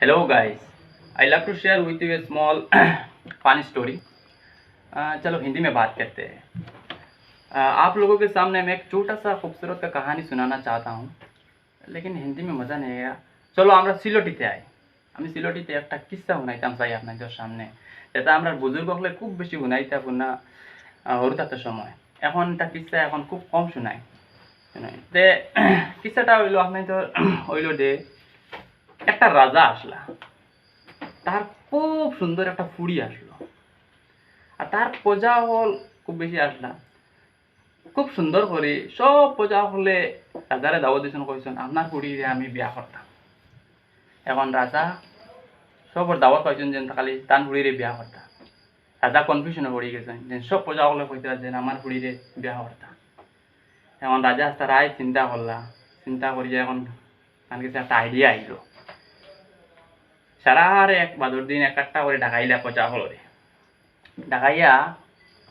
Hello guys, I love to share with you a small fun story. चलो हिंदी में बात करते हैं। आप लोगों के सामने मैं एक छोटा सा खूबसूरत का कहानी सुनाना चाहता हूँ, लेकिन हिंदी में मज़ा नहीं आएगा। চলো আমরা সিলেটিতে আই। আমি সিলেটিতে একটা কিস্সা শুনাইতাম চাই আপনাদের সামনে, যেটা আমরা বুজুর্গ হলে খুব বেশি শুনাইতাম না হরুতাতে সময়। এখন এটা কিস্সা এখন খুব কম শোনায়। তে কিস্সাটা হইলো আপনাদের হইলো যে একটা রাজা আসলা, তার খুব সুন্দর একটা ফুড়ি আসলো, আর তার প্রজা হল খুব বেশি আসলা। খুব সুন্দর করে সব প্রজা হলে রাজারে দাওয়াত দিয়েছেন, কইছেন আপনার ফুড়িরে আমি বিয়া করতাম। এখন রাজা সবর দাওয়াত পাইছেন যে খালি তান ফুড়িরে বিয়া করতাম। রাজা কনফিউশনে পড়ে গেছেন যে সব প্রজা হলে কইতে যে আমার ফুড়িরে বিয়া করতাম। এখন রাজা তারাই চিন্তা করলা, চিন্তা করিয়া এখন তার কাছে একটা আইডিয়া আইলো। সারারে এক বাদর দিন একটা করে ডাকাইলা প্রজা হলরে, ডাকাইয়া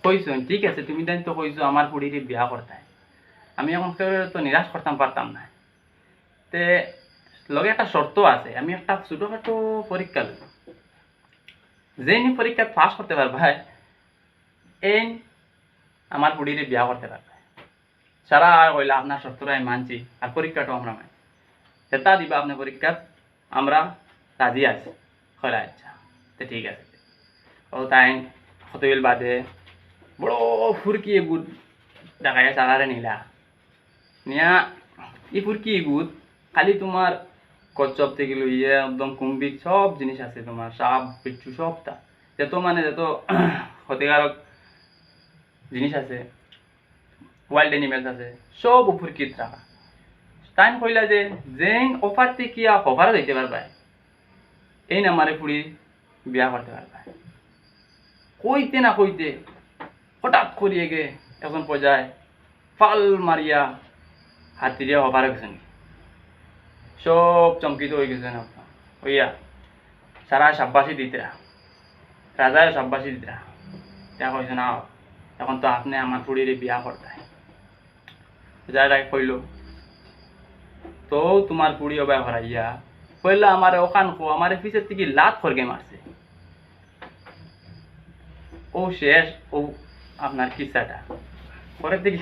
কইছেন ঠিক আছে তুমি তাই তো কইছো আমার ফুড়িরে বিয়া করতে, আমি এখন কেউ তো নিরাশ করতাম পারতাম না। তে লগে একটা শর্ত আছে, আমি একটা ছোটোখাটো পরীক্ষা লই, যেই পরীক্ষা পাস করতে পারবে এই আমার ফুড়িরে বিয়া করতে পারবে। সারা আর কইলা আপনার শর্তটা আমি মানছি, আর পরীক্ষাটাও আমরা মানি, সেটা দিবা আপনার পরীক্ষা, আমরা রাজি আছি। কইলা আচ্ছা তো ঠিক আছে। ও তাই কতবিল বাদে বড় ফুরকি এগুদ দেখাইয়া সারারে নিলা নিয়া। এই ফুরকি এগুদ খালি তোমার কচ্ছপ থেকে লইয়া একদম কুম্ভীর সব জিনিস আছে, তোমার সাপ বিচ্ছু সবটা যত মানে যত ক্ষতিকারক জিনিস আছে, ওয়াইল্ড এনিমেলস আছে, সব ফুরকিত রাখা। তাই কইলা যে যেন অফার থেকে অফারও দিতে পারবা, এই নামারে ফুড়ি বিয়া করতে পারবা। কইতে না কইতে হঠাৎ করিয়ে গে এখন পর্যায়ে ফাল মারিয়া হাতিরে অফারে গেছেন, সব চমকিত হয়ে গেছেন আপনার হইয়া। সারা সাব্বাসী দিতরা, রাজায় সাব্বাসী দিতরা, তা কইছে না এখন তো আপনি আমার ফুড়িরে বিয়া করতে। যারা কইল তো তোমার ফুড়ি অবাই হরাইয়া কইলা আমার ওখান কো আমার পিছের থেকে লাত খড়গে মারছে। ও শেষ ও আপনার কিস্সাটা পরের দিকে